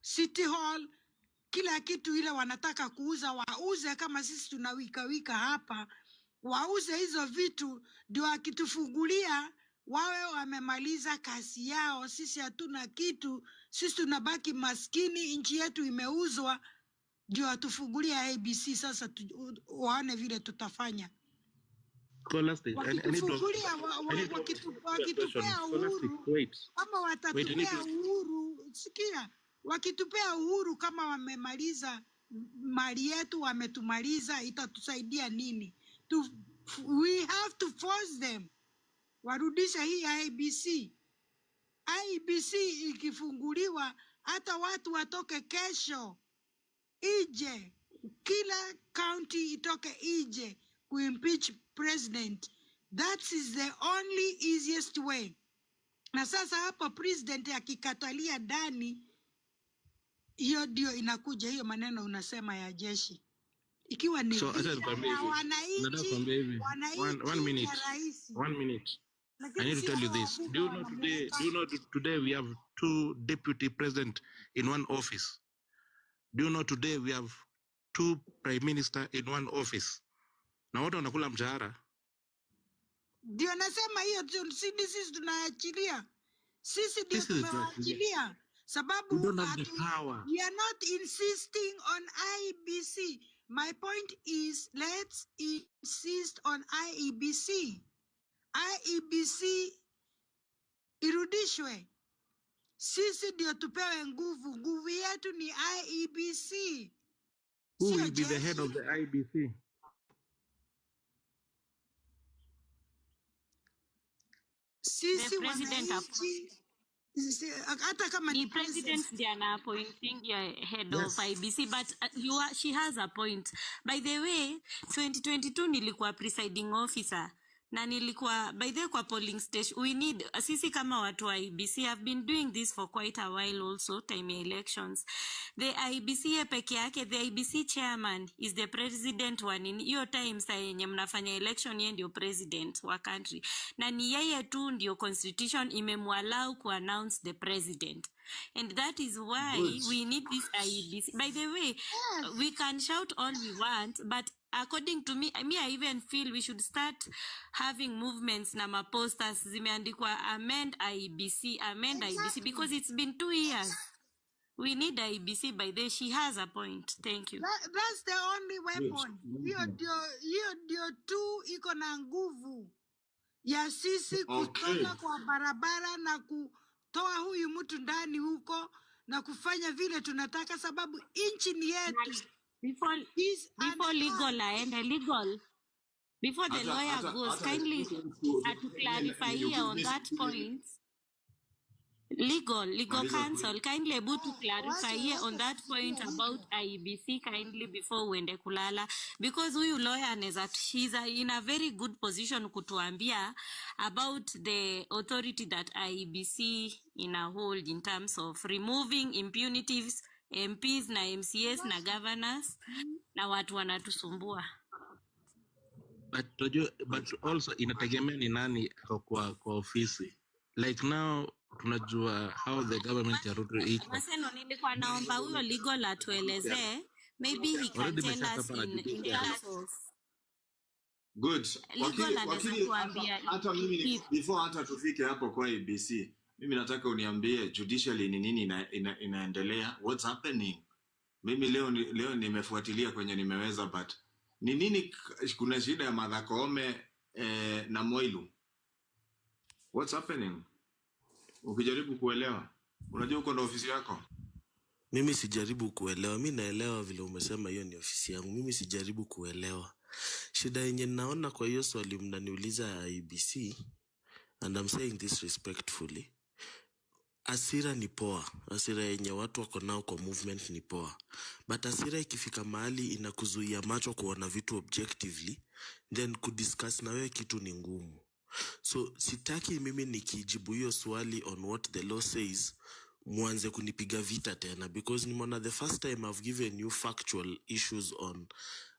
City Hall, kila kitu ile wanataka kuuza wauze, kama sisi tunawika hapa, wauze hizo vitu, ndio akitufungulia wawe wamemaliza kazi yao. Sisi hatuna kitu, sisi tunabaki maskini, nchi yetu imeuzwa, ndio atufungulia ABC. Sasa waone vile tutafanya. Wakitufungulia, wakitupea uhuru, kama watatupea uhuru, sikia, wakitupea uhuru kama wamemaliza mali yetu, wametumaliza, itatusaidia nini? We have to force them warudisha hii IBC. IBC ikifunguliwa, hata watu watoke kesho ije, kila county itoke ije kuimpeach president. That is the only easiest way. Na sasa hapo president akikatalia ndani, hiyo ndio inakuja hiyo maneno unasema ya jeshi. Ikiwa ni wananchi, one minute. I need to tell you this. Do you know today we have 2 deputy president in one office? Do you know today we have 2 prime minister in one office? Na wote wanakula mshahara. Ndio nasema hiyo sisi tunaachilia. Sisi ndio tunaachilia. Sababu we don't have the power. We are not insisting on IEBC. My point is, let's insist on IEBC. IEBC irudishwe. Sisi ndio tupewe nguvu. Nguvu yetu ni IEBC. Who will be the head of the IEBC? Sisi wananchi, hata kama ni president ndiye ana appointing ya head of IBC, but she has a point. By the way, 2022 nilikuwa presiding officer na nilikuwa by the way kwa polling station. We need, sisi kama watu wa IBC have been doing this for quite a while also, time ya elections. The IBC peke yake, the IBC chairman is the president wa nini. Hiyo time saa yenye mnafanya election, yeye ndio president wa country. Na ni yeye tu ndio constitution imemwallow ku announce the president. And that is why we need this IBC. By the way, we can shout all we want, but according to me, I even feel we should start having movements na maposters zimeandikwa amend IBC, because it's been 2 years. We need IBC. By the way, she has a point. Thank you. That's the only weapon. Hiyo ndio tu iko na nguvu ya sisi kutoka kwa barabara na kutoa huyu mtu ndani huko na kufanya vile tunataka, sababu nchi ni yetu. Before legal aende legal, before the lawyer goes, kindly to clarify here on that point. Legal counsel, kindly able to clarify here on that point about IBC, kindly, before uende kulala, because huyu lawyer anaweza, she's in a very good position kutuambia about the authority that IBC in a hold in terms of removing impunities MPs na MCS na governors na watu wanatusumbua. But also inategemea ni nani kwa ofisi. Like now tunajua how the government ya Ruto iko. Maseno nilikuwa naomba huyo legal atuelezee, maybe he can tell us in terms. Good. Wakili, hata mimi before hata tufike hapo kwa IBC, mimi nataka uniambie judicially ni nini inaendelea, what's happening. Mimi leo nimefuatilia kwenye nimeweza, but ni nini, kuna shida ya Martha Koome na Moilu, what's happening? Ukijaribu kuelewa, unajua uko na ofisi yako. Mimi sijaribu kuelewa, mimi naelewa vile umesema hiyo ni ofisi yangu. Mimi sijaribu kuelewa. Shida yenye naona kwa hiyo swali mnaniuliza ya IBC, and I'm saying this respectfully, asira ni poa. Asira yenye watu wako nao kwa movement ni poa. But asira ikifika mahali inakuzuia macho kuona vitu objectively, then kudiscuss na wewe kitu ni ngumu. So sitaki mimi nikijibu hiyo swali on what the law says mwanze kunipiga vita tena, because nimeona the first time I've given you factual issues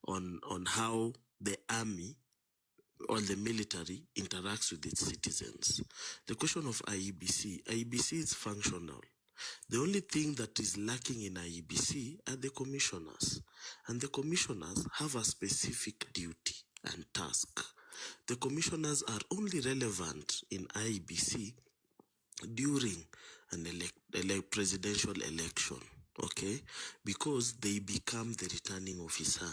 on how the army or the military interacts with its citizens. The question of IEBC is functional. The only thing that is lacking in IEBC are the commissioners. And the commissioners have a specific duty and task. The commissioners are only relevant in IEBC during an presidential election, okay? Because they become the returning officer,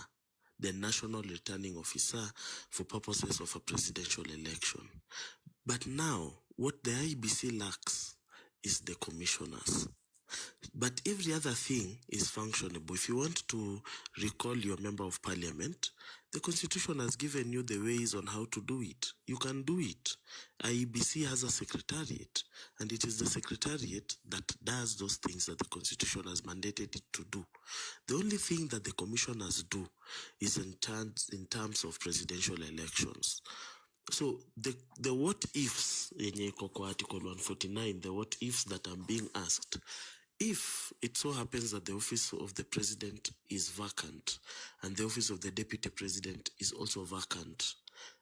the national returning officer for purposes of a presidential election. But now, what the IEBC lacks is the commissioners. But every other thing is functionable. If you want to recall your member of parliament, the constitution has given you the ways on how to do it. You can do it. IEBC has a secretariat, and it is the secretariat that does those things that the constitution has mandated it to do. The only thing that the commissioners do is in terms of presidential elections. So the what ifs in Article 149, the what ifs that are being asked, if it so happens that the office of the president is vacant and the office of the deputy president is also vacant,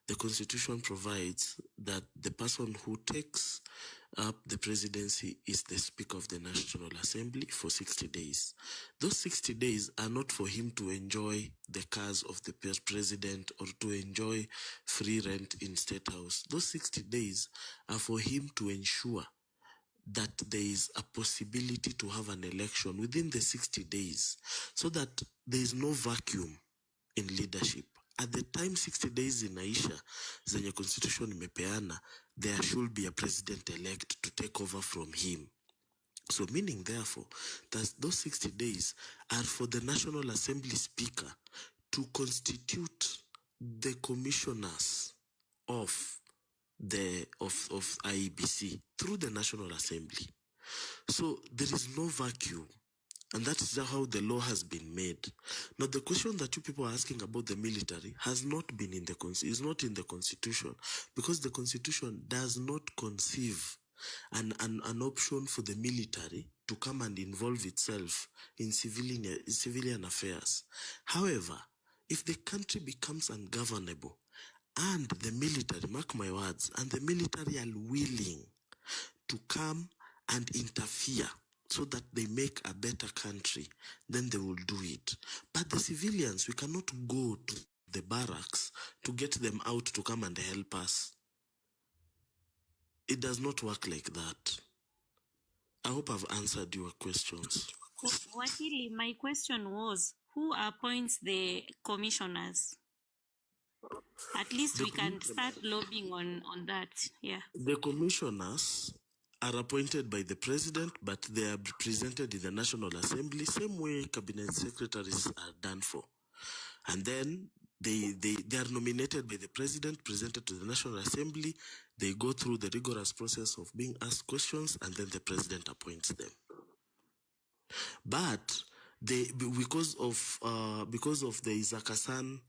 the constitution provides that the person who takes up the presidency is the Speaker of the National Assembly for 60 days. Those 60 days are not for him to enjoy the cars of the president or to enjoy free rent in State House. Those 60 days are for him to ensure that there is a possibility to have an election within the 60 days so that there is no vacuum in leadership. At the time 60 days inaisha, zenye constitution imepeana, there should be a president-elect to take over from him. So meaning therefore, that those 60 days are for the National Assembly Speaker to constitute the commissioners of IEBC through the National Assembly. So there is no vacuum, and that is how the law has been made. Now the question that you people are asking about the military has not been in the is not in the constitution, because the constitution does not conceive an option for the military to come and involve itself in civilian affairs. However, if the country becomes ungovernable and the military, mark my words, and the military are willing to come and interfere so that they make a better country, then they will do it. But the civilians, we cannot go to the barracks to get them out to come and help us. It does not work like that. I hope I've answered your questions. Wakili, my question was, who appoints the commissioners? At least we can start lobbying on that. Yeah. The commissioners are appointed by the president, but they are presented in the National Assembly, same way cabinet secretaries are done for. And then they are nominated by the president, presented to the National Assembly. They go through the rigorous process of being asked questions, and then the president appoints them. But because of the Isaac Hassan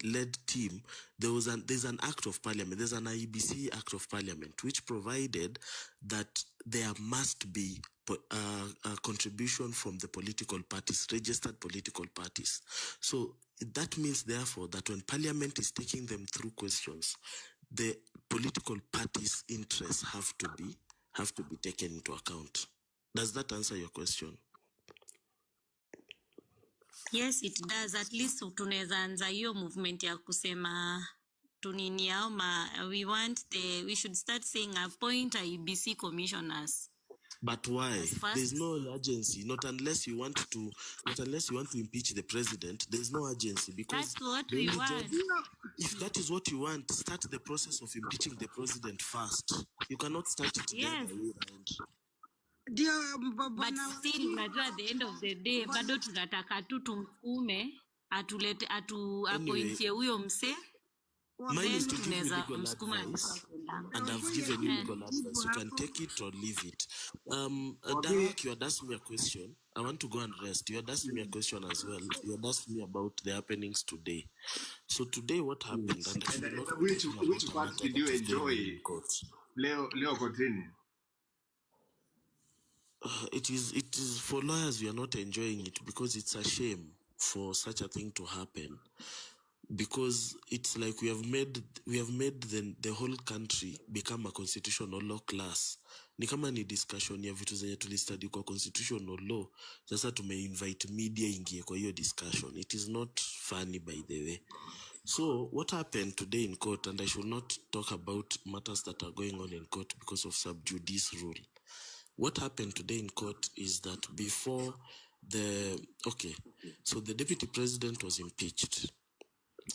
led team, there's an act of parliament. There's an IEBC act of parliament which provided that there must be a contribution from the political parties, registered political parties. So that means therefore that when parliament is taking them through questions, the political parties' interests have to be taken into account. Does that answer your question? Yes, it does. At least tunaweza anza hiyo movement ya kusema tunini yao we should start saying appoint IEBC commissioners. But why? There's no urgency. Not unless you want to impeach the president. There's no urgency, because that's what we want. If that is what you want, start the process of impeaching the president first. You cannot start it the other way around. But still, at the end of the day, bado tunataka tu tumfume appointie huyo mse. Mine is to give you legal advice, and I've given you legal advice. You can take it or leave it. Dark, you had asked me a question. I want to go and rest. You had asked me a question as well. You had asked me about the happenings today. So today, what happened? And which part did you enjoy? Leo continue. It is for lawyers. We are not enjoying it because it's a shame for such a thing to happen. Because it's like we have made the whole country become a constitutional law class, Ni kama ni discussion ya vitu zenye tulistudy kwa constitutional law, sasa tumeinvite media ingie kwa hiyo discussion. It is not funny, by the way. So what happened today in court, and I should not talk about matters that are going on in court because of sub judice rule. What happened today in court is that before the deputy president was impeached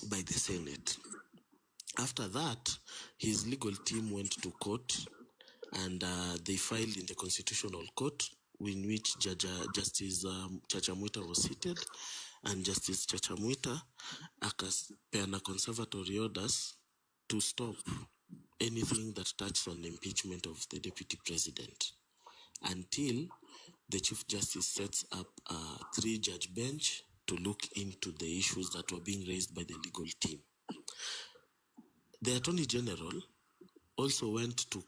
by the Senate. After that, his legal team went to court and they filed in the Constitutional Court, in which Justice Chachamwita was seated, and Justice Chachamwita akapeana conservatory orders to stop anything that touches on the impeachment of the deputy president until the Chief Justice sets up a 3-judge bench to look into the issues that were being raised by the legal team. The Attorney General also went to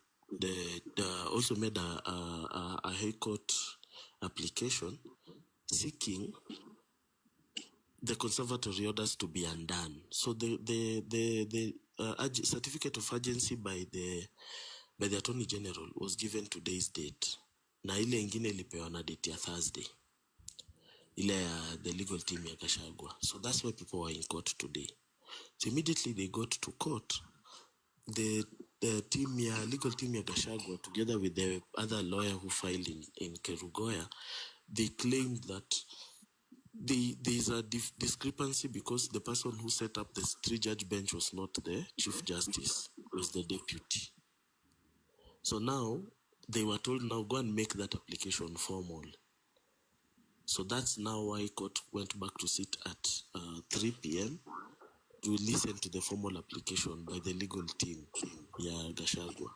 also made a High Court application seeking the conservatory orders to be undone. So the certificate of urgency by the Attorney General was given today's date. Na ile ingine ilipewa na date ya Thursday. Ile ya the legal team ya Gachagua. So that's why people were in court today. So immediately they got to court, the legal team ya Gachagua, together with the other lawyer who filed in Kerugoya, they claimed that there is a discrepancy because the person who set up this 3-judge bench was not the Chief Justice, it was the deputy. So now they were told, now go and make that application formal. So that's now why court went back to sit at 3 p.m. to listen to the formal application by the legal team, Gachagua.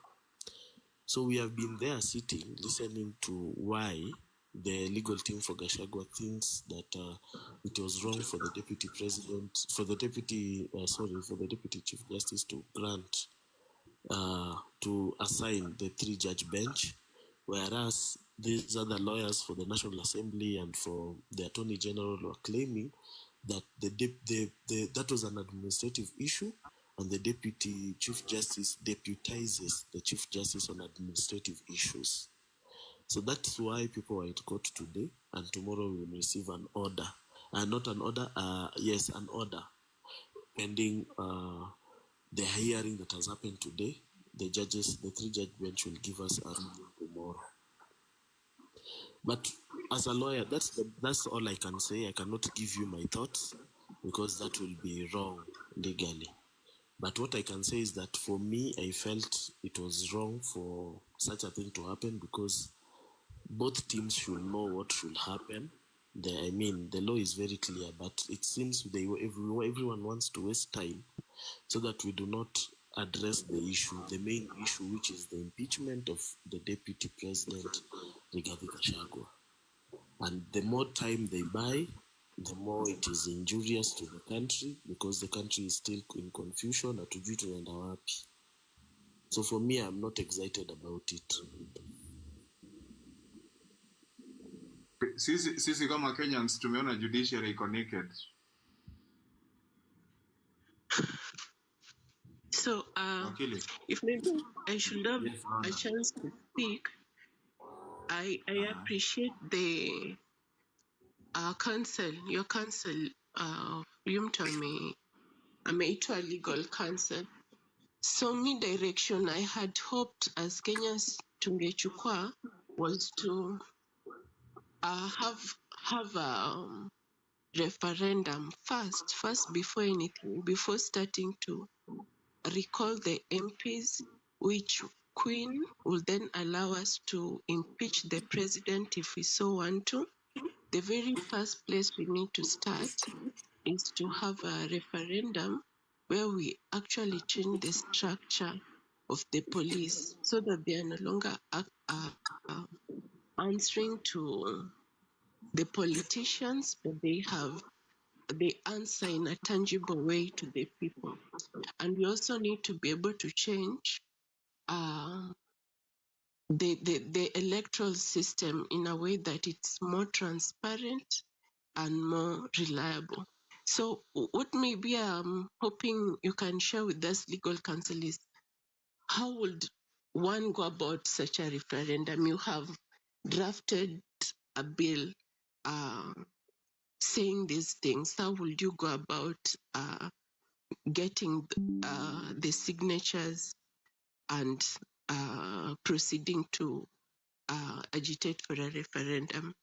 So we have been there sitting, listening to why the legal team for Gachagua thinks that it was wrong for the deputy president, for the deputy chief justice to grant, to assign the 3-judge bench, whereas these other lawyers for the National Assembly and for the Attorney General were claiming that that was an administrative issue, and the deputy chief justice deputizes the chief justice on administrative issues. So that's why people are at court today, and tomorrow we will receive an order. Not an order, an order pending the hearing that has happened today. The 3-judge bench will give us a ruling tomorrow. But as a lawyer, that's all I can say. I cannot give you my thoughts because that will be wrong legally. But what I can say is that for me, I felt it was wrong for such a thing to happen because both teams should know what should happen. The law is very clear, but it seems everyone wants to waste time so that we do not address the issue, the main issue, which is the impeachment of the deputy president, Rigathi Gachagua. And the more time they buy, the more it is injurious to the country because the country is still in confusion. Hatujui tunaenda wapi. So for me, I'm not excited about it. Sisi kama Kenyans tumeona judiciary iko naked. So, if maybe I should have a chance to speak, I appreciate the counsel, your counsel, huyu mtu ameitwa legal counsel. So me direction I had hoped as Kenyans tungechukua was to have a referendum first before anything, before starting to recall the MPs, which Queen will then allow us to impeach the president if we so want to. The very first place we need to start is to have a referendum where we actually change the structure of the police so that they are no longer answering to the politicians, but they answer in a tangible way to the people. And we also need to be able to change the electoral system in a way that it's more transparent and more reliable. So what maybe I'm hoping you can share with us, legal counsel, is how would one go about such a referendum? You have drafted a bill saying these things. How would you go about getting the signatures and proceeding to agitate for a referendum?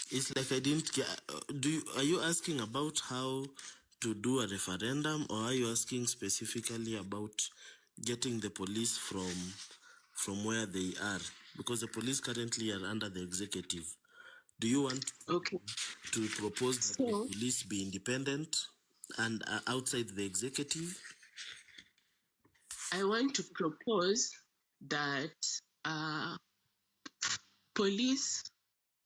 It's like I didn't get. Are you asking about how to do a referendum, or are you asking specifically about getting the police from where they are? Because the police currently are under the executive. Do you want Okay, to propose that the so police be independent and outside the executive? I want to propose that police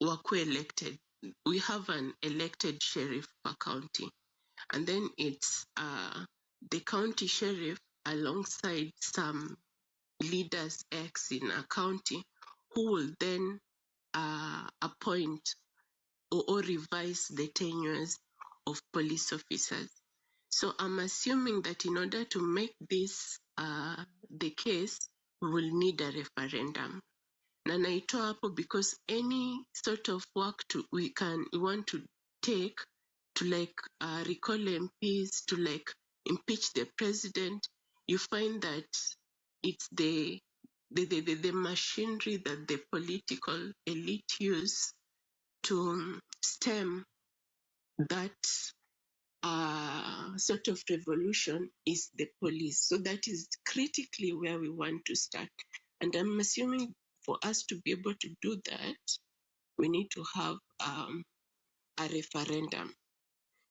were elected. We have an elected sheriff per county, and then it's the county sheriff alongside some leaders X in a county who will then appoint or revise the tenures of police officers. So I'm assuming that in order to make this the case, we will need a referendum. Na naitoa hapo because any sort of work we want to take to like recall MPs, to like impeach the president, you find that it's the machinery that the political elite use to stem that sort of revolution is the police. So that is critically where we want to start. And I'm assuming for us to be able to do that, we need to have a referendum.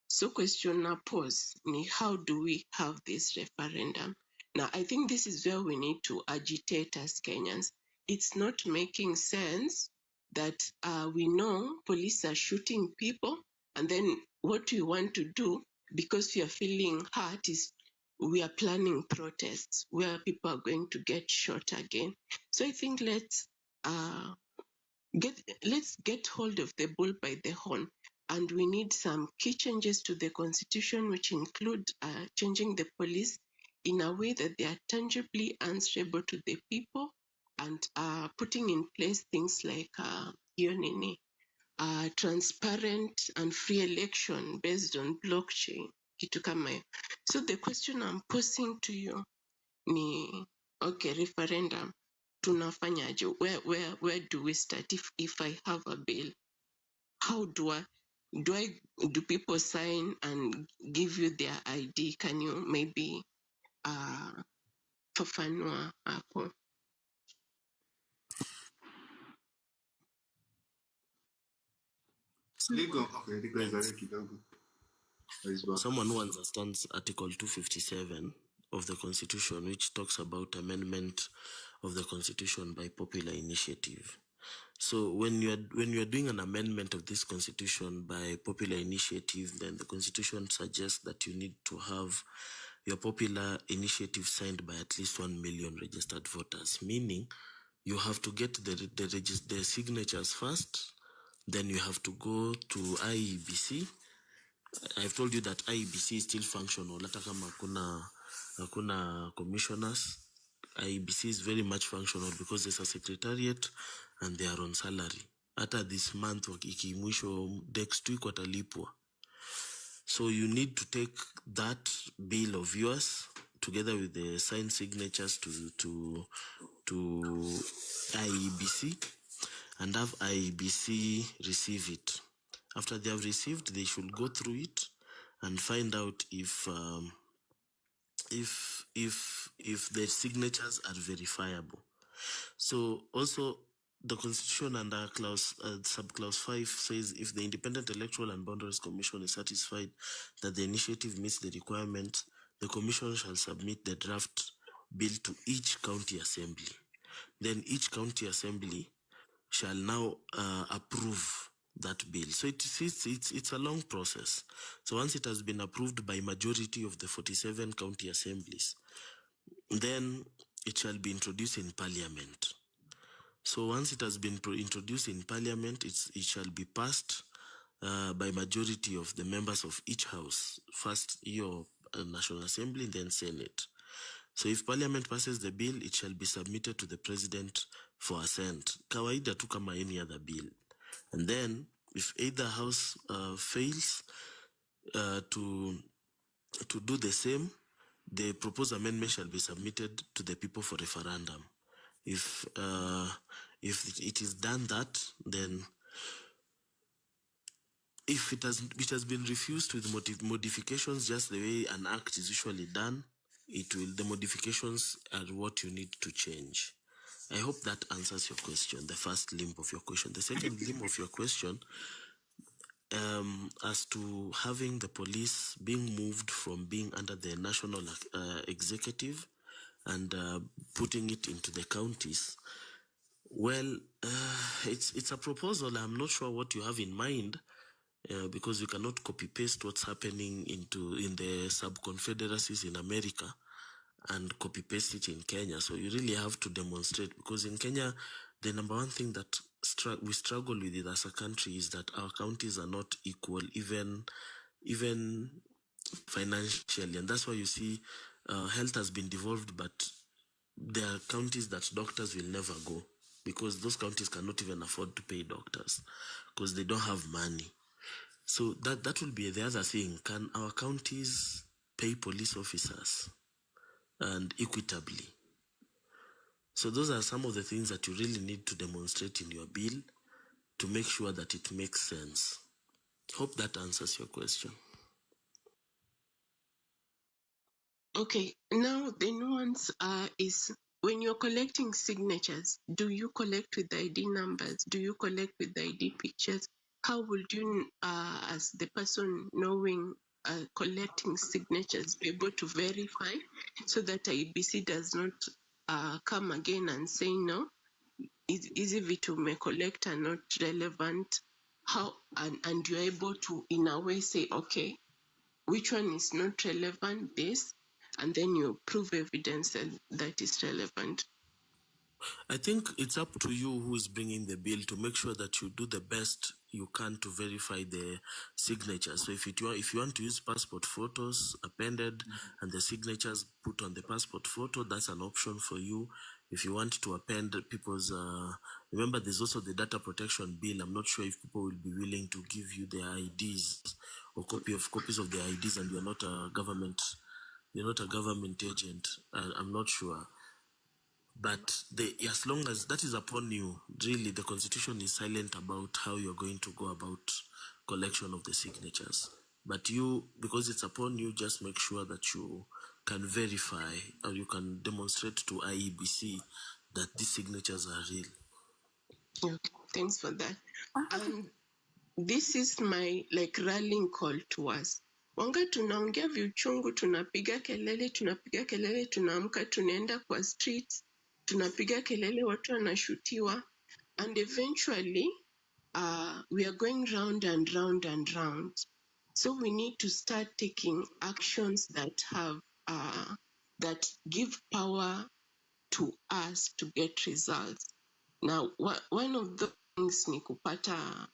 So question now pose ni how do we have this referendum? Now I think this is where we need to agitate as Kenyans. It's not making sense that we know police are shooting people, and then what we want to do because we are feeling hurt is we are planning protests where people are going to get shot again. So I think let's get hold of the bull by the horn, and we need some key changes to the constitution, which include changing the police in a way that they are tangibly answerable to the people, and putting in place things like transparent and free election based on blockchain, kitu kama hiyo. So the question I'm posing to you ni okay, referendum tunafanyaje? Where do we start? If I have a bill, how do people sign and give you their ID? Can you maybe fafanua hapo? Someone who understands Article 257 of the Constitution, which talks about amendment of the Constitution by popular initiative. So when you are doing an amendment of this Constitution by popular initiative, then the Constitution suggests that you need to have your popular initiative signed by at least 1 million registered voters, meaning you have to get the signatures first, then you have to go to IEBC. I've told you that IEBC is still functional. Hata kama hakuna commissioners, IEBC is very much functional because there's a secretariat and they are on salary. Hata this month ikimwisho next week watalipwa. So you need to take that bill of yours together with the signed signatures to IEBC and have IEBC receive it. After they have received, they should go through it and find out if the signatures are verifiable. So also the Constitution under subclause 5 says if the Independent Electoral and Boundaries Commission is satisfied that the initiative meets the requirements, the Commission shall submit the draft bill to each county assembly. Then each county assembly shall now approve that bill. So it's a long process. So once it has been approved by majority of the 47 county assemblies, then it shall be introduced in Parliament. So once it has been introduced in Parliament, it shall be passed by majority of the members of each house, first your National Assembly, then Senate. So if Parliament passes the bill, it shall be submitted to the President for assent. Kawaida tu kama any other bill. And then, if either house fails to do the same, the proposed amendment shall be submitted to the people for referendum. If it is done that, then if it has been refused with modifications, just the way an act is usually done, the modifications are what you need to change. I hope that answers your question, the first limb of your question. The second limb of your question, as to having the police being moved from being under the national executive and putting it into the counties. Well, it's a proposal. I'm not sure what you have in mind, because you cannot copy paste what's happening in the sub-confederacies in America and copy paste it in Kenya. So you really have to demonstrate, because in Kenya, the number one thing that we struggle with it as a country is that our counties are not equal, even financially, and that's why you see health has been devolved, but there are counties that doctors will never go, because those counties cannot even afford to pay doctors because they don't have money. So that will be the other thing. Can our counties pay police officers and equitably? So those are some of the things that you really need to demonstrate in your bill to make sure that it makes sense. Hope that answers your question. Okay, now the nuance is when you're collecting signatures, do you collect with ID numbers? Do you collect with ID pictures? How would you, as the person knowing collecting signatures, be able to verify so that IBC does not come again and say no? Easy vitu may collect are not relevant. How and you're able to in a way say, okay, which one is not relevant, this, and then you prove evidence that is relevant. I think it's up to you who is bringing the bill to make sure that you do the best you can to verify the signatures. So if you want to use passport photos appended and the signatures put on the passport photo, that's an option for you. If you want to append people's, remember there's also the data protection bill. I'm not sure if people will be willing to give you their IDs or copies of their IDs, and you're not a government agent. I'm not sure. But as long as that is upon you, really the Constitution is silent about how you're going to go about collection of the signatures. But you, because it's upon you, just make sure that you can verify or you can demonstrate to IEBC that these signatures are real. Okay, thanks for that. And this is my rallying call to us. Wanga tunaongea viuchungu, tunapiga kelele, tunaamka, tunaenda kwa streets, tunapiga kelele, watu wanashutiwa, and eventually we are going round and round and round. So we need to start taking actions that have that give power to us to get results. Now, one of the things ni kupata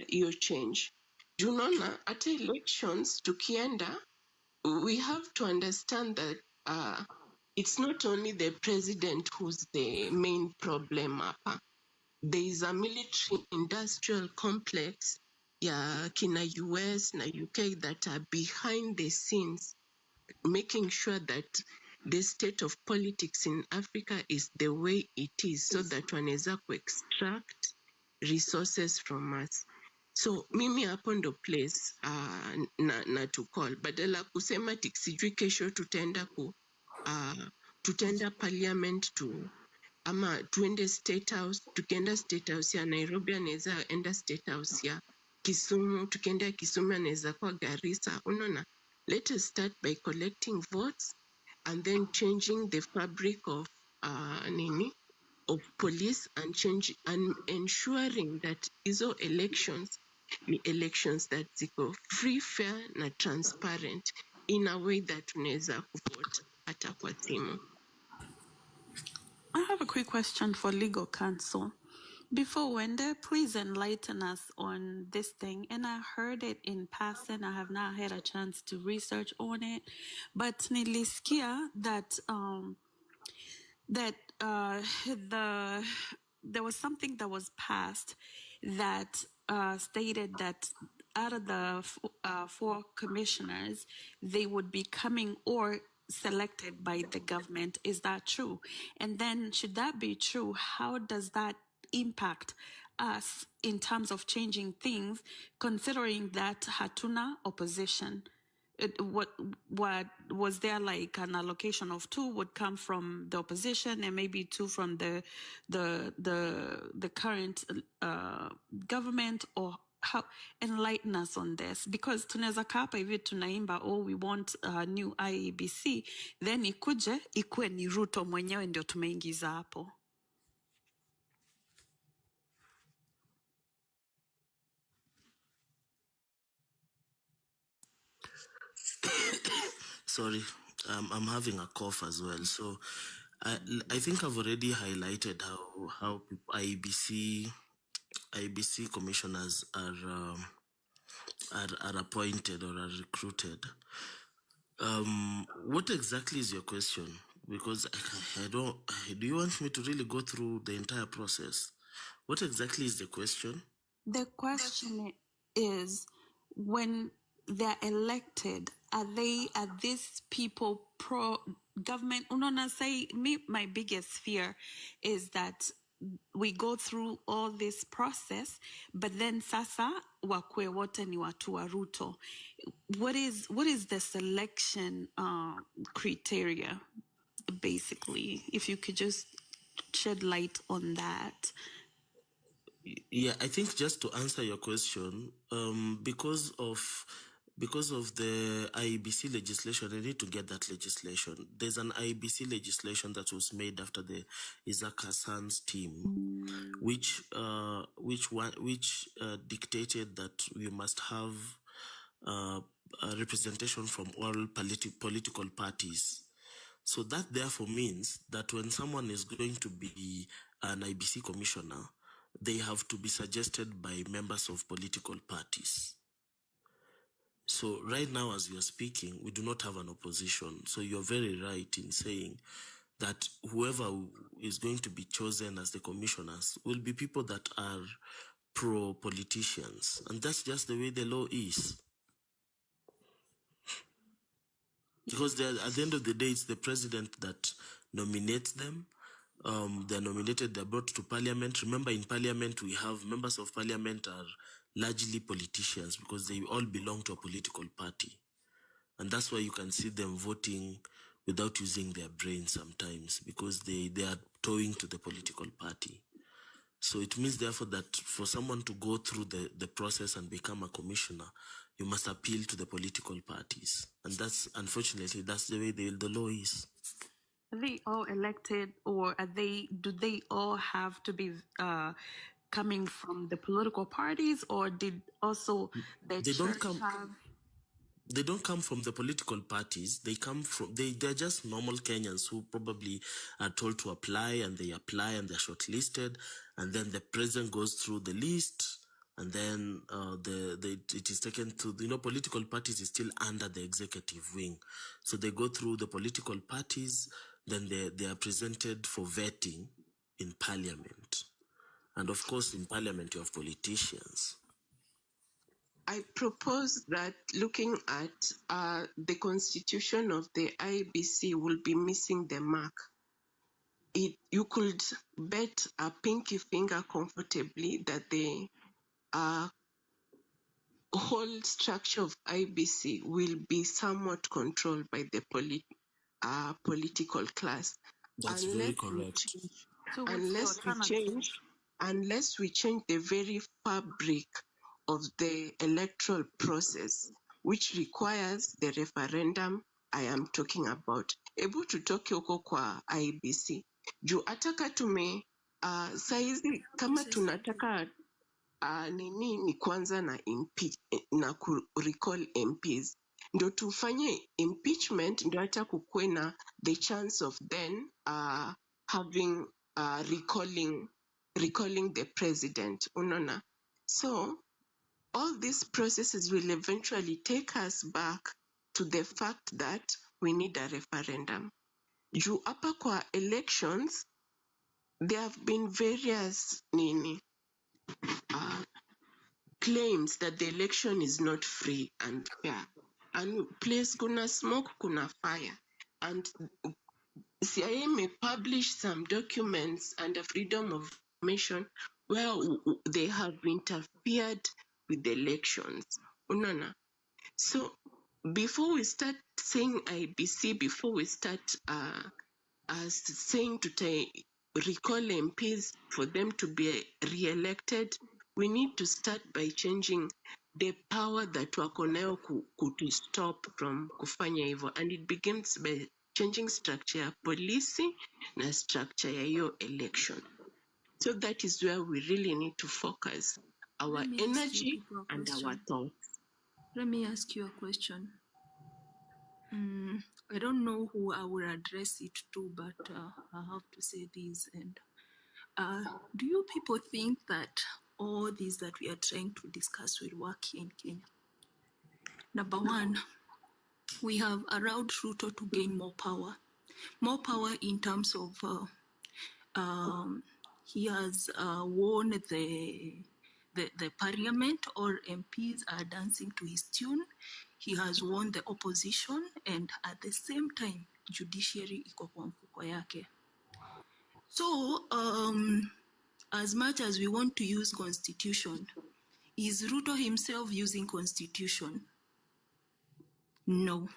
hiyo change. Junona, at elections tukienda, we have to understand that it's not only the president who's the main problem hapa. There is a military industrial complex, kina US na UK, that are behind the scenes making sure that the state of politics in Africa is the way it is, so that wanaweza extract resources from us. So mimi hapo ndo place na to call, badala kusema sijui kesho tutaenda parliament ama tuende state house. Tukienda state house ya Nairobi anaweza enda state house ya Kisumu, tukienda Kisumu anaweza kwa Garissa. Unaona, let us start by collecting votes and then changing the fabric of police and ensuring that hizo elections ni elections that ziko free, fair na transparent in a way that unaweza kuvote hata kwa simu. I have a quick question for legal counsel. Before Wende, please enlighten us on this thing. And I heard it in passing. I have not had a chance to research on it, but nilisikia that there was something that was passed that stated that out of the 4 commissioners, they would be coming or selected by the government. Is that true? And then, should that be true, how does that impact us in terms of changing things, considering that hatuna opposition? What was there, like an allocation of 2 would come from the opposition and maybe 2 from the current government, or how? Enlighten us on this, because tunaweza kapa hivi tunaimba, oh, we want a new IEBC, then ikuje ikuwe ni Ruto mwenyewe ndio tumeingiza hapo. Sorry, I'm having a cough as well. So I think I've already highlighted how IEBC commissioners are appointed or are recruited. What exactly is your question? Because I don't. Do you want me to really go through the entire process? What exactly is the question? The question is, when they're elected, are these people pro-government? Unona say, my biggest fear is that we go through all this process, but then sasa wakwe wote ni watu wa Ruto. What is the selection criteria, basically? If you could just shed light on that. Yeah, I think just to answer your question, because of the IEBC legislation, I need to get that legislation. There's an IEBC legislation that was made after the Isaac Hassan's team, which dictated that we must have a representation from all political parties. So that therefore means that when someone is going to be an IEBC commissioner, they have to be suggested by members of political parties. So right now, as we are speaking, we do not have an opposition. So you're very right in saying that whoever is going to be chosen as the commissioners will be people that are pro-politicians. And that's just the way the law is. Because at the end of the day, it's the president that nominates them. They're nominated, they're brought to parliament. Remember, in parliament, we have members of parliament are largely politicians because they all belong to a political party. And that's why you can see them voting without using their brain sometimes, because they are towing to the political party. So it means, therefore, that for someone to go through the process and become a commissioner, you must appeal to the political parties. And that's, unfortunately, that's the way the law is. Are they all elected, or do they all have to be coming from the political parties, or did also the church have? They don't come from the political parties. They come from, they're just normal Kenyans who probably are told to apply, and they apply and they're shortlisted, and then the president goes through the list, and then it is taken to, political parties is still under the executive wing. So they go through the political parties, then they are presented for vetting in parliament. And of course, in parliament, you have politicians. I propose that looking at the constitution of the IEBC will be missing the mark. You could bet a pinky finger comfortably that the whole structure of IEBC will be somewhat controlled by the political class. That's very correct. Unless we change the very fabric of the electoral process, which requires the referendum I am talking about. Ebu tutoke huko kwa IEBC. Juu ataka tume saizi kama tunataka ni kwanza na recall MPs. Ndio tufanye impeachment, ndio hata kukuwe na the chance of then having recalling recalling the president. Unaona? So all these processes will eventually take us back to the fact that we need a referendum. Juu hapa kwa elections, there have been various claims that the election is not free and fair. And place kuna smoke, kuna fire. And CIA may publish some documents under freedom of information where they have interfered with the elections. Unaona? So before we start saying IBC, before we start saying to recall MPs for them to be re-elected, we need to start by changing the power that wako nayo to stop from kufanya hivyo, and it begins by changing structure ya policy na structure ya hiyo election. So that is where we really need to focus our energy and our thoughts. Let me ask you a question. I don't know who I will address it to, but I have to say this. And do you people think that all these that we are trying to discuss will work in Kenya? Number one, we have allowed Ruto to gain more power in terms of he has won the parliament. All MPs are dancing to his tune. He has won the opposition, and at the same time, judiciary iko kwa mfuko yake. So, as much as we want to use constitution, is Ruto himself using constitution? No.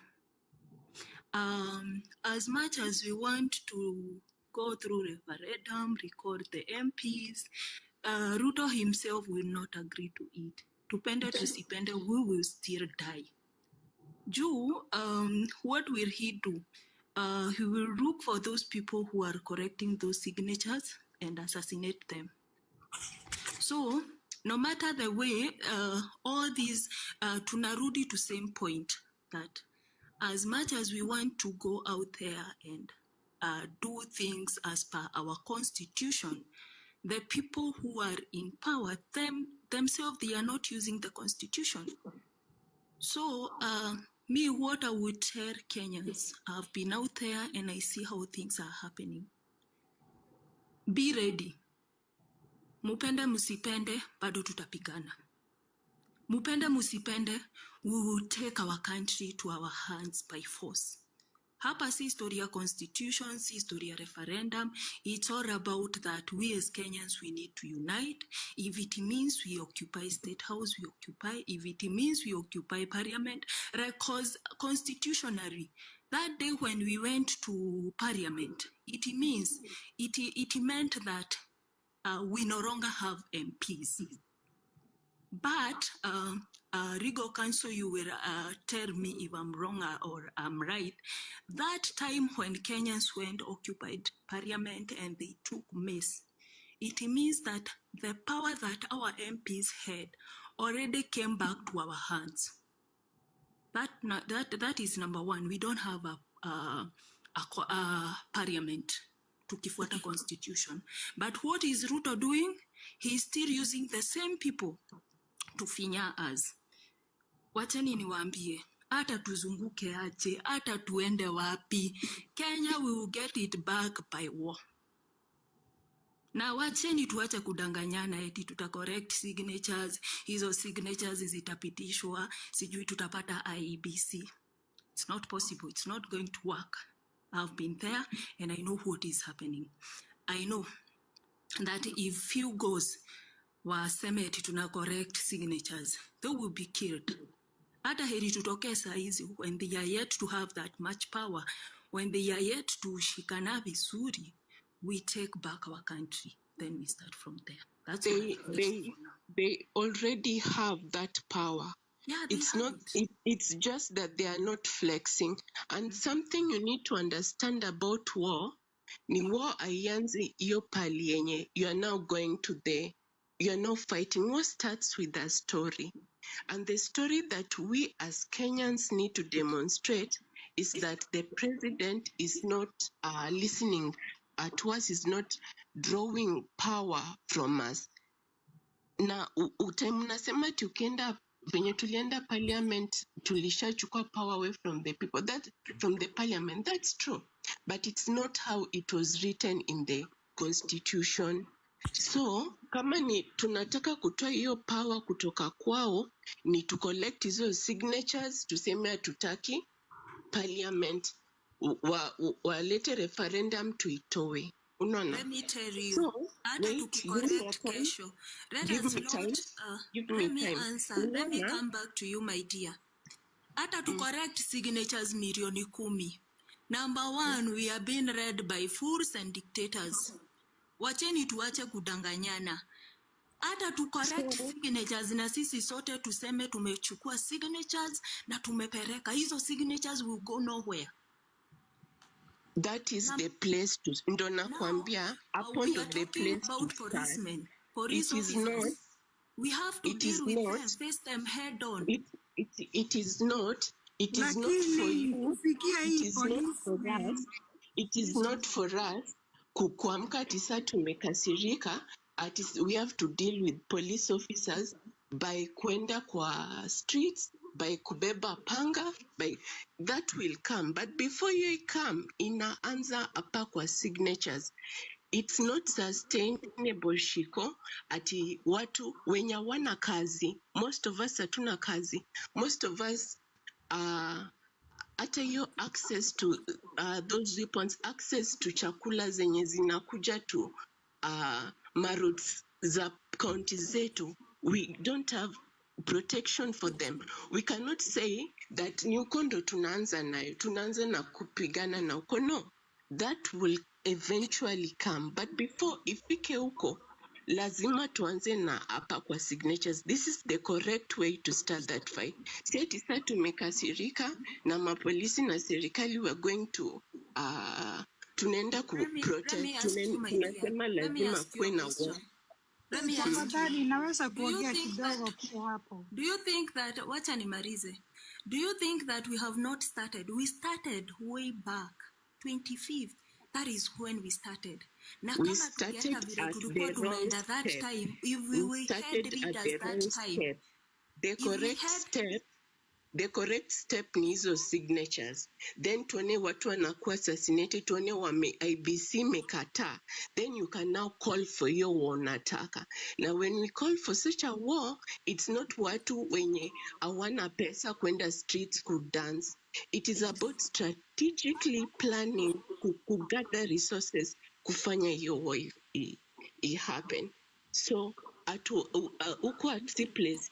As much as we want to go through referendum, record the MPs, Ruto himself will not agree to it. Tupende tusipende, we will still die. What will he do? He will look for those people who are correcting those signatures and assassinate them. So, no matter the way, all these, tunarudi to same point that as much as we want to go out there and do things as per our constitution, the people who are in power, themselves, they are not using the constitution. So, me, what I would tell Kenyans, I've been out there and I see how things are happening. Be ready. Mupende musipende, bado tutapigana. Mupende musipende, we will take our country to our hands by force. Hapa si story ya constitution, si story ya referendum. It's all about that we as Kenyans, we need to unite. If it means we occupy State House, we occupy. If it means we occupy Parliament, because constitutionally, that day when we went to Parliament, it meant that we no longer have MPs. But Rigo Council, you will tell me if I'm wrong or I'm right. That time when Kenyans went occupied Parliament and they took mess, it means that the power that our MPs had already came back to our hands. That is number one. We don't have a Parliament to kifuata constitution. But what is Ruto doing? He's still using the same people to finya us. Wacheni niwaambie, hata tuzunguke aje, hata tuende wapi, Kenya will get it back by war. Na wacheni tuache kudanganyana eti tuta correct signatures, hizo signatures zitapitishwa, sijui tutapata IEBC. It's not possible. It's not going to work. I've been there and I know what is happening. I know that if few goes waseme eti tuna correct signatures, they will be killed. Hata heri tutoke saizi when they are yet to have that much power, when they are yet to shikana vizuri, we take back our country. Then we start from there. That's they already have that power. Yeah, it's just that they are not flexing. And something you need to understand about war, ni war aianzi iyo pali yenye you are now going to you are now fighting. War starts with a story. And the story that we as Kenyans need to demonstrate is that the president is not listening to us, is not drawing power from us. Na mnasema tukienda venye tulienda parliament tulishachukua power away from the people, that from the parliament. That's true, but it's not how it was written in the constitution. So kama ni tunataka kutoa hiyo power kutoka kwao, ni to collect hizo signatures, tuseme hatutaki parliament walete referendum tuitoe. Unaona? Let me tell you, So hata wait, give me tukicorrect time. kesho, let Give us me not, time. Give let me me time. answer, let me Unaona? come back to you, my dear. Hata to correct signatures milioni 10. Number one, we are being read by fools and dictators. Wacheni tuache kudanganyana. Hata to correct signatures na sisi sote tuseme tumechukua signatures na tumepereka. Hizo signatures will go nowhere. That is the place to ndo nakwambia, upon we are the talking place about to start. policemen, police It is not, officers. We have to it deal is with not, them, face them head on. it is not for Lakini you, kufikia it hii is not for us, policemen, it is not for us kuamka ati saa tumekasirika ati we have to deal with police officers by kwenda kwa streets, by kubeba panga, by that will come, but before you come inaanza hapa kwa signatures. It's not sustainable, Shiko, ati watu wenye hawana kazi, most of us hatuna kazi, most of us hata hiyo access to those weapons, access to chakula zenye zinakuja to maroads za county zetu, we don't have protection for them. We cannot say that ni uko ndo tunaanza na kupigana na uko. No, that will eventually come, but before ifike huko lazima tuanze na hapa kwa signatures. This is the correct way to start that fight. Si ati sasa tumekasirika na mapolisi na serikali we are going to tunaenda ku protest, tunasema lazima kuwe na war. Let me ask tafadhali naweza do you kuongea think kidogo that, pia hapo. do you think that, wacha nimalize, do you think that we have not started? We started way back 25th. That is when we started. Na We kama started tukienda vile at tulikuwa the wrong tunaenda that step. time, if We we had started at leaders the that wrong time, step. The if we correct had step, the correct step ni hizo signatures, then tuone watu wanakuwa assassinated, tuone IBC mekataa, then you can now call for your war unataka. Now when we call for such a war, it's not watu wenye hawana pesa kwenda streets kudance. It is about strategically planning kugather resources kufanya hiyo war happen. So uko at the place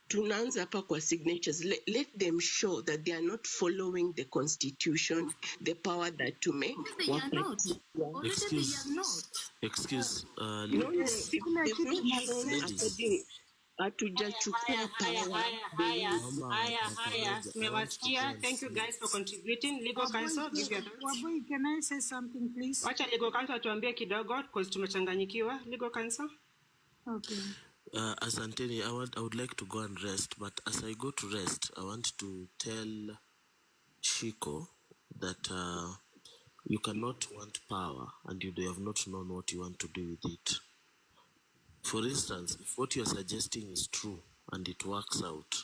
tunaanza hapa kwa signatures. Let them show that they are not following the constitution, the power that tumewapatia. Excuse, No, ladies. they've not shown according, hatujachukua power. Haya, tumewasikia. Thank you guys for contributing. Legal counsel, give your thoughts. Wabui, can I say something please? Wacha legal counsel tuambie kidogo because tumechanganyikiwa. Legal counsel. Okay. Asanteni, I would like to go and rest, but as I go to rest, I want to tell Shiko that you cannot want power and you have not known what you want to do with it. For instance, if what you are suggesting is true and it works out,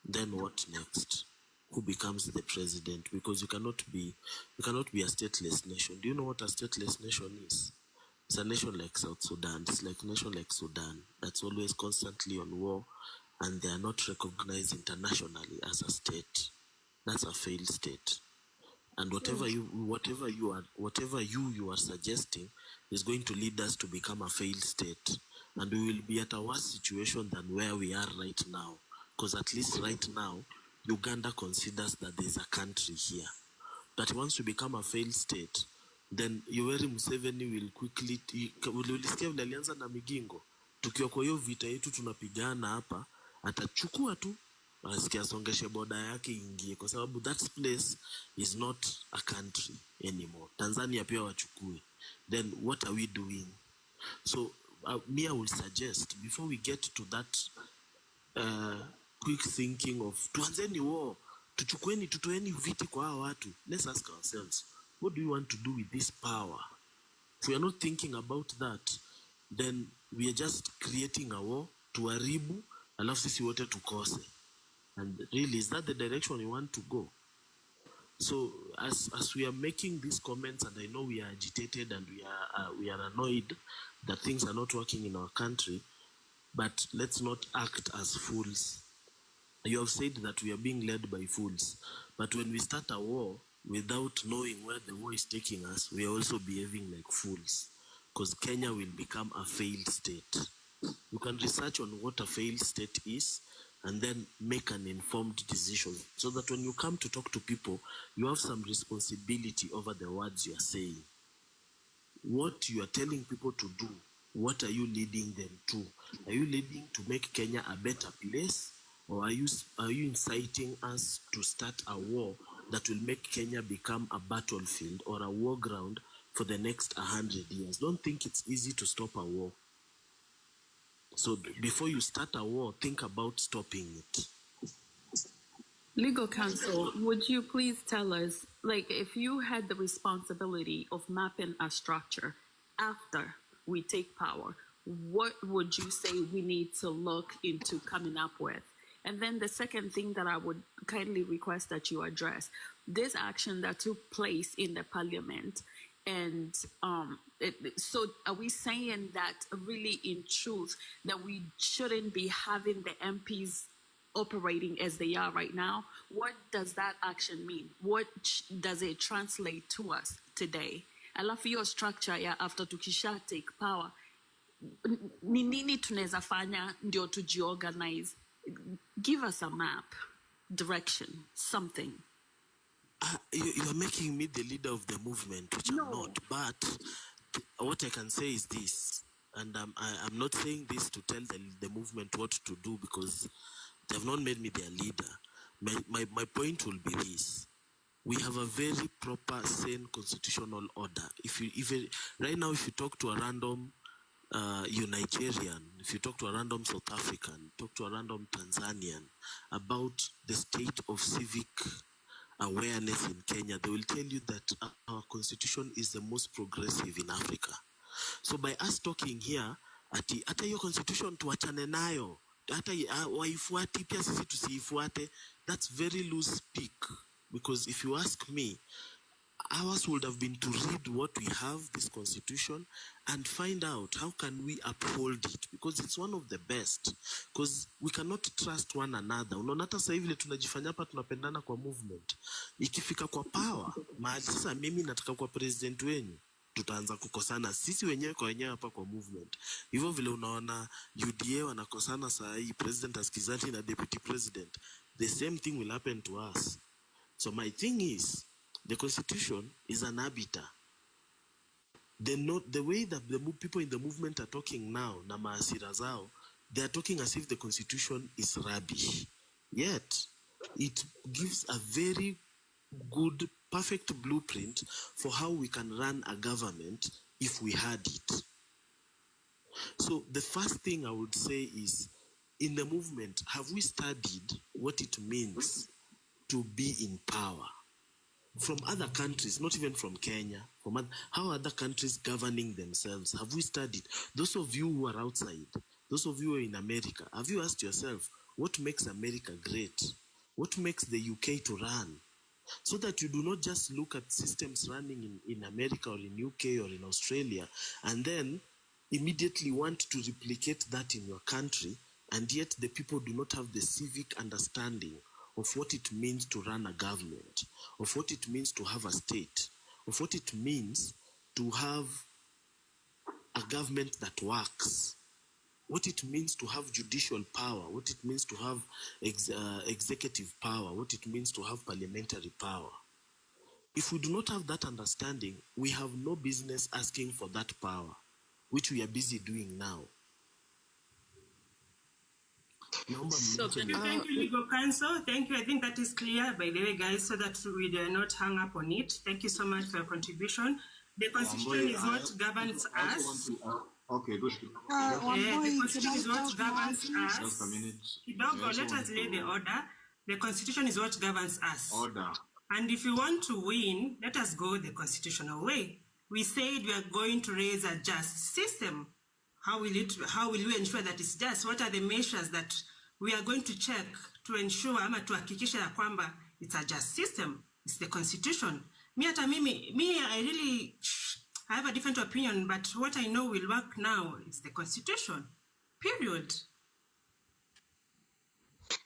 then what next? Who becomes the president? Because you cannot be a stateless nation. Do you know what a stateless nation is? It's a nation like South Sudan. It's like a nation like Sudan that's always constantly on war, and they are not recognized internationally as a state. That's a failed state. And whatever you are suggesting is going to lead us to become a failed state, and we will be at a worse situation than where we are right now. Because at least right now, Uganda considers that there's a country here. But once we become a failed state, then Yoweri Museveni will quickly, ulisikia vile alianza na Migingo, tukiwa kwa hiyo vita yetu tunapigana hapa, atachukua tu asikia songeshe boda yake ingie, kwa sababu that place is not a country anymore. Tanzania pia wachukue. Then what are we doing? So me, I will suggest, before we get to that quick thinking of tuanzeni war, tutoeni viti kwa hawa watu, let's ask ourselves, what do you want to do with this power? If we are not thinking about that, then we are just creating a war to haribu, alafu sisi wote tukose. And really, is that the direction we want to go? So as we are making these comments, and I know we are agitated and we are annoyed that things are not working in our country, but let's not act as fools. You have said that we are being led by fools, but when we start a war without knowing where the war is taking us, we are also behaving like fools, because Kenya will become a failed state. You can research on what a failed state is and then make an informed decision, so that when you come to talk to people, you have some responsibility over the words you are saying. What you are telling people to do, what are you leading them to? Are you leading to make Kenya a better place? Or are you inciting us to start a war that will make Kenya become a battlefield or a war ground for the next 100 years? Don't think it's easy to stop a war. So before you start a war, think about stopping it. Legal counsel, would you please tell us, like, if you had the responsibility of mapping a structure after we take power, what would you say we need to look into coming up with? And then the second thing that I would kindly request that you address, this action that took place in the parliament, and so are we saying that really in truth that we shouldn't be having the MPs operating as they are right now? What does that action mean? What does it translate to us today? Alafu your structure ya after tukisha take power, ni nini tunaweza fanya ndio tujiorganize? Give us a map, direction, something. You are making me the leader of the movement, which I'm not. But what I can say is this, and I'm not saying this to tell the movement what to do, because they have not made me their leader. My point will be this. We have a very proper, sane constitutional order. Right now, if you talk to a random Nigerian, if you talk to a random South African, talk to a random Tanzanian about the state of civic awareness in Kenya, they will tell you that our constitution is the most progressive in Africa. So by us talking here, ata hiyo constitution tuachane nayo, ata waifuati pia sisi tusiifuate, that's very loose speak. Because if you ask me, ours would have been to read what we have, this constitution, and find out how can we uphold it, because it's one of the best, because we cannot trust one another. Unaona hata sasa hivi tunajifanya hapa tunapendana kwa movement, ikifika kwa power mahali sasa mimi nataka kwa president wenyu, tutaanza kukosana sisi wenyewe kwa wenyewe hapa kwa movement. Hivyo vile unaona UDA wanakosana saa hii, president askizani na deputy president, the same thing will happen to us. So my thing is, the constitution is an arbiter. The way that the people in the movement are talking now, na maasira zao, they are talking as if the constitution is rubbish. Yet, it gives a very good, perfect blueprint for how we can run a government if we had it. So the first thing I would say is, in the movement, have we studied what it means to be in power? From other countries, not even from Kenya, how are other countries governing themselves? Have we studied? Those of you who are outside, those of you who are in America, have you asked yourself, what makes America great? What makes the UK to run? So that you do not just look at systems running in America or in UK or in Australia, and then immediately want to replicate that in your country, and yet the people do not have the civic understanding of what it means to run a government, of what it means to have a state, of what it means to have a government that works, what it means to have judicial power, what it means to have executive power, what it means to have parliamentary power. If we do not have that understanding, we have no business asking for that power, which we are busy doing now. So, thank you, legal counsel. Thank you. I think that is clear, by the way, guys, so that we do not hang up on it. Thank you so much for your contribution. The constitution is what governs us. Okay, good. The constitution is what governs us. Just a minute. Let us lay the order. The constitution is what governs us. Order. And if we want to win, let us go the constitutional way. we said we are going to raise a just system. How will we ensure that it's just? What are the measures that we are going to check to ensure ama tuhakikisha ya kwamba it's a just system? It's the constitution. I have a different opinion, but what I know will work now is the constitution. Period.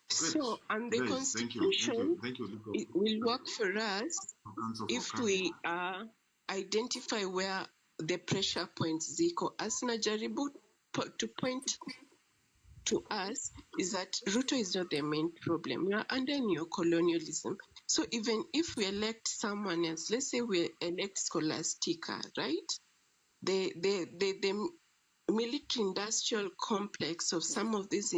So, and the constitution it will work for us if we identify where the pressure points ziko. As najaribu to point to us is that Ruto is not the main problem. We are under neocolonialism. So even if we elect someone else, let's say we elect Scholastica, right? The military-industrial complex of some of these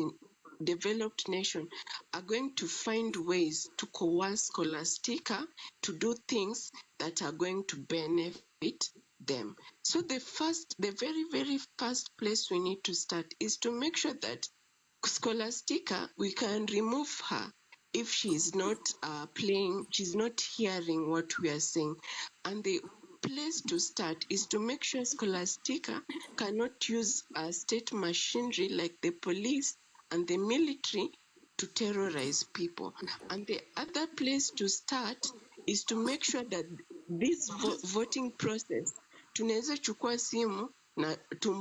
developed nations are going to find ways to coerce Scholastica to do things that are going to benefit them. So the very, very first place we need to start is to make sure that Scholastica, we can remove her if she is not she's not hearing what we are saying. And the place to start is to make sure Scholastica cannot use state machinery like the police and the military to terrorize people. And the other place to start is to make sure that this voting process, tunaweza chukua simu na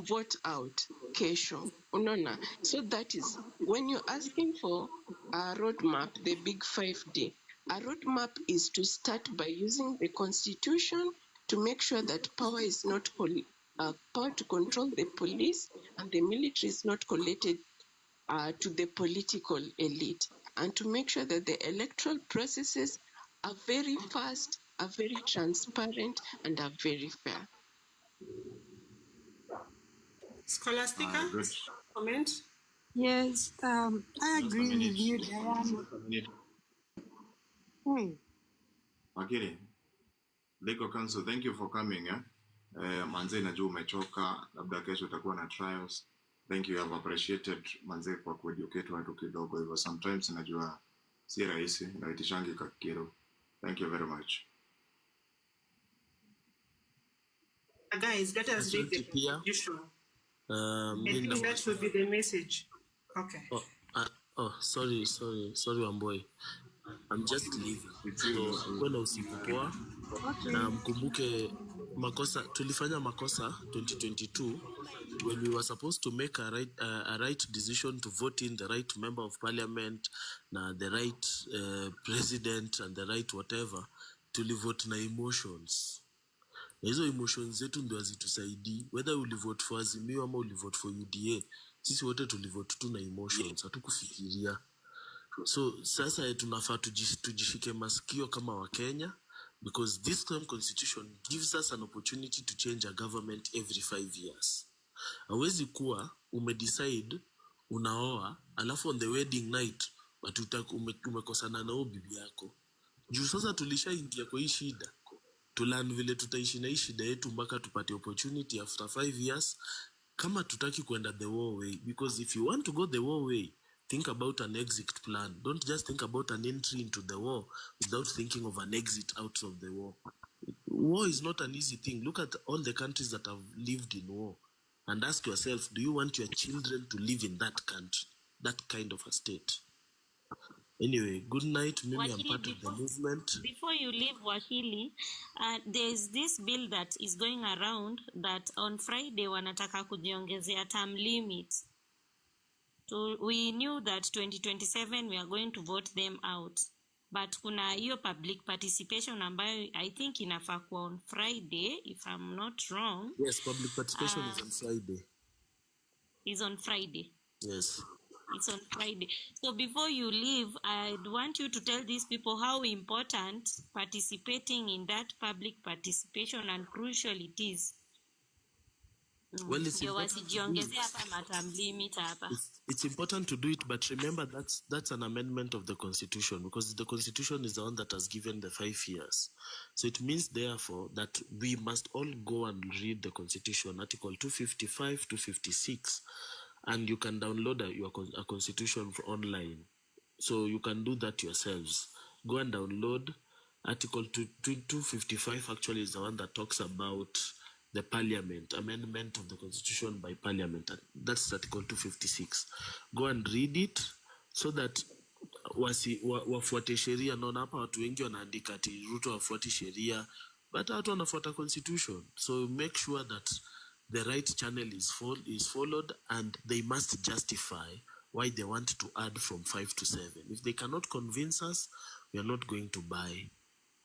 vote out kesho. Unaona? So that is, when you're asking for a roadmap, the big 5D, a roadmap is to start by using the constitution to make sure that power is not power to control the police and the military is not collated to the political elite, and to make sure that the electoral processes are very fast, are very transparent, and are very fair. Scholastica, comment? Yes, I agree with you, Diane. Hey. Okay. Legal Council, thank you for coming. Manze najua umechoka, labda kesho utakuwa na trials. Thank you, I've appreciated manze kwa kueducate watu kidogo hivyo. Sometimes najua si rahisi, naitishangi kakiro. Thank you very much. Guys, let us read the constitution. I think that should be the message. Okay. Sorry, Wamboy. I'm just leaving. So, kwenda usiku poa. Na mkumbuke tulifanya makosa 2022 when we were supposed to make a right decision to vote in the right member of parliament, na the right president and the right whatever, tulivote na emotions. Na hizo emotions zetu ndio hazitusaidii, whether ulivote for Azimio ama ulivote for UDA, sisi wote tulivote tu na emotions, hatukufikiria. So sasa tunafaa tujishike masikio kama Wakenya, because this term constitution gives us an opportunity to change a government every 5 years. Hawezi kuwa umedecide unaoa alafu on the wedding night umekosana na bibi yako. Juu sasa tulishaingia kwa hii shida. Tulan vile tutaishi na hii shida yetu mpaka tupate opportunity after 5 years kama tutaki kwenda the war way, because if you want to go the war way, think about an exit plan. Don't just think about an entry into the war without thinking of an exit out of the war. War is not an easy thing. Look at all the countries that have lived in war and ask yourself, do you want your children to live in that country, that kind of a state? Anyway, good night. Maybe I'm part of the movement. Before you leave, Wahili, there's this bill that is going around that on Friday wanataka kujiongezea term limit. So we knew that 2027 we are going to vote them out. But kuna hiyo public participation ambayo I think inafaa kuwa on Friday, if I'm not wrong. Yes, public participation is on Friday. Is on Friday. Yes. It's on Friday. So before you leave, I'd want you to tell these people how important participating in that public participation and crucial it is. Well, it's important to do it, but remember that's an amendment of the Constitution, because the Constitution is the one that has given the 5 years. So it means, therefore, that we must all go and read the Constitution, Article 255, 256, and you can download a Constitution online. So you can do that yourselves. Go and download Article 255. Actually, is the one that talks about the parliament, amendment of the constitution by parliament. That's Article 256. Go and read it so that wafuate sheria. Naona hapa watu wengi wanaandika ati Ruto wafuati sheria, but watu wanafuata constitution. So make sure that the right channel is followed, and they must justify why they want to add from 5 to 7. If they cannot convince us, we are not going to buy,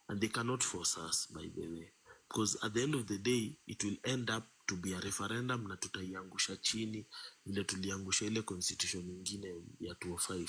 and they cannot force us, by the way, because at the end of the day it will end up to be a referendum na tutaiangusha chini vile tuliangusha ile constitution nyingine ya 205.